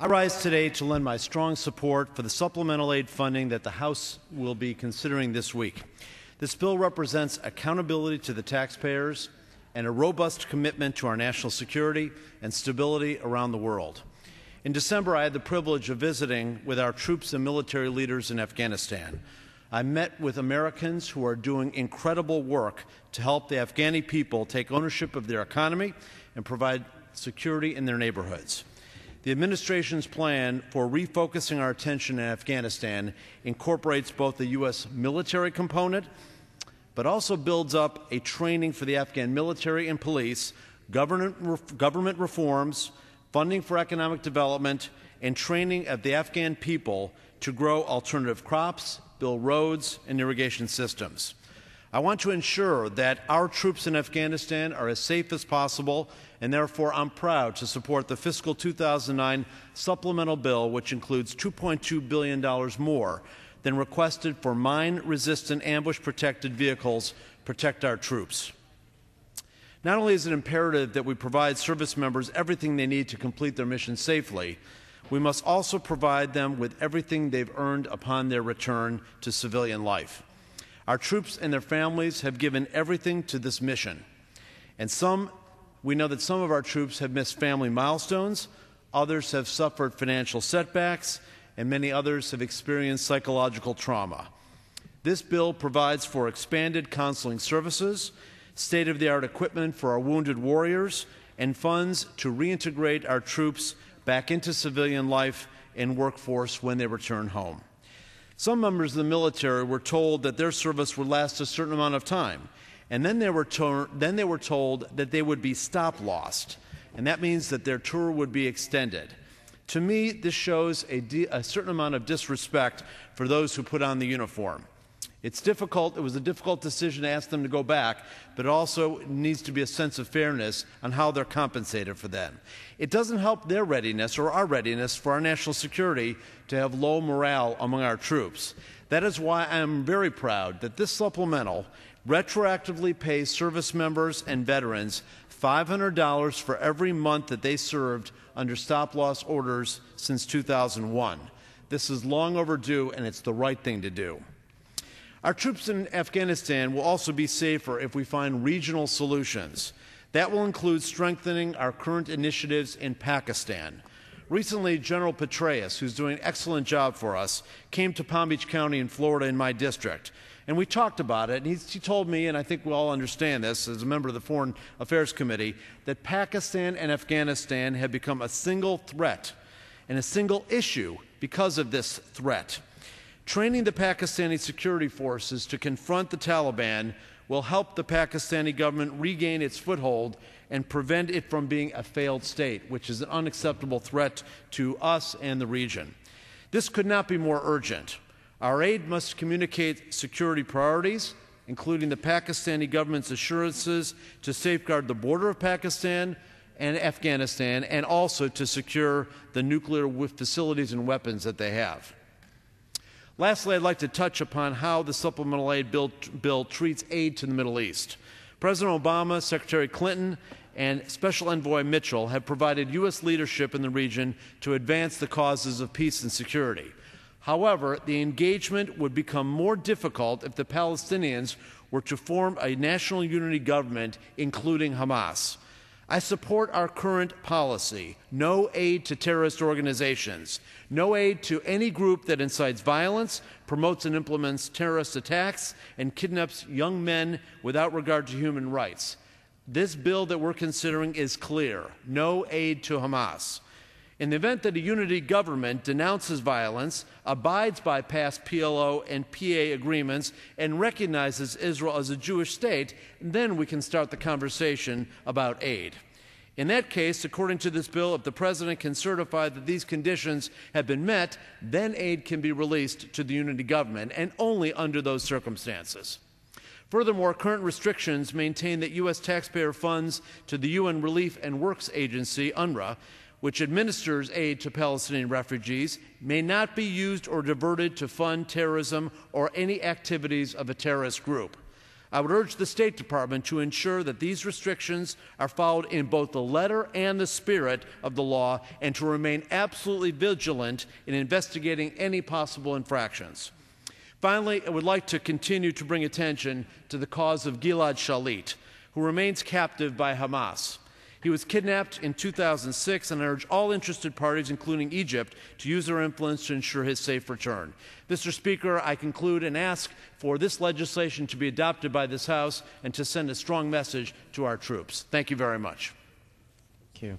I rise today to lend my strong support for the supplemental aid funding that the House will be considering this week. This bill represents accountability to the taxpayers and a robust commitment to our national security and stability around the world. In December, I had the privilege of visiting with our troops and military leaders in Afghanistan. I met with Americans who are doing incredible work to help the Afghani people take ownership of their economy and provide security in their neighborhoods. The administration's plan for refocusing our attention in Afghanistan incorporates both the U.S. military component, but also builds up a training for the Afghan military and police, government reforms, funding for economic development, and training of the Afghan people to grow alternative crops, build roads, and irrigation systems. I want to ensure that our troops in Afghanistan are as safe as possible, and therefore I'm proud to support the fiscal 2009 supplemental bill, which includes $2.2 billion more than requested for mine-resistant ambush-protected vehicles protect our troops. Not only is it imperative that we provide service members everything they need to complete their mission safely, we must also provide them with everything they've earned upon their return to civilian life. Our troops and their families have given everything to this mission. And we know that some of our troops have missed family milestones, others have suffered financial setbacks, and many others have experienced psychological trauma. This bill provides for expanded counseling services, state-of-the-art equipment for our wounded warriors, and funds to reintegrate our troops back into civilian life and workforce when they return home. Some members of the military were told that their service would last a certain amount of time, and then they were told that they would be stop-lost, and that means that their tour would be extended. To me, this shows a certain amount of disrespect for those who put on the uniform. It's difficult. It was a difficult decision to ask them to go back, but it also needs to be a sense of fairness on how they're compensated for them. It doesn't help their readiness or our readiness for our national security to have low morale among our troops. That is why I am very proud that this supplemental retroactively pays service members and veterans $500 for every month that they served under stop-loss orders since 2001. This is long overdue, and it's the right thing to do. Our troops in Afghanistan will also be safer if we find regional solutions. That will include strengthening our current initiatives in Pakistan. Recently, General Petraeus, who's doing an excellent job for us, came to Palm Beach County in Florida in my district. And we talked about it, and he told me, and I think we all understand this as a member of the Foreign Affairs Committee, that Pakistan and Afghanistan have become a single threat and a single issue because of this threat. Training the Pakistani security forces to confront the Taliban will help the Pakistani government regain its foothold and prevent it from being a failed state, which is an unacceptable threat to us and the region. This could not be more urgent. Our aid must communicate security priorities, including the Pakistani government's assurances to safeguard the border of Pakistan and Afghanistan, and also to secure the nuclear facilities and weapons that they have. Lastly, I'd like to touch upon how the supplemental aid bill treats aid to the Middle East. President Obama, Secretary Clinton, and Special Envoy Mitchell have provided U.S. leadership in the region to advance the causes of peace and security. However, the engagement would become more difficult if the Palestinians were to form a national unity government, including Hamas. I support our current policy: no aid to terrorist organizations, no aid to any group that incites violence, promotes and implements terrorist attacks, and kidnaps young men without regard to human rights. This bill that we're considering is clear: no aid to Hamas. In the event that a unity government denounces violence, abides by past PLO and PA agreements, and recognizes Israel as a Jewish state, then we can start the conversation about aid. In that case, according to this bill, if the President can certify that these conditions have been met, then aid can be released to the unity government, and only under those circumstances. Furthermore, current restrictions maintain that U.S. taxpayer funds to the UN Relief and Works Agency, UNRWA, which administers aid to Palestinian refugees, may not be used or diverted to fund terrorism or any activities of a terrorist group. I would urge the State Department to ensure that these restrictions are followed in both the letter and the spirit of the law, and to remain absolutely vigilant in investigating any possible infractions. Finally, I would like to continue to bring attention to the cause of Gilad Shalit, who remains captive by Hamas. He was kidnapped in 2006, and I urge all interested parties, including Egypt, to use their influence to ensure his safe return. Mr. Speaker, I conclude and ask for this legislation to be adopted by this House and to send a strong message to our troops. Thank you very much. Thank you.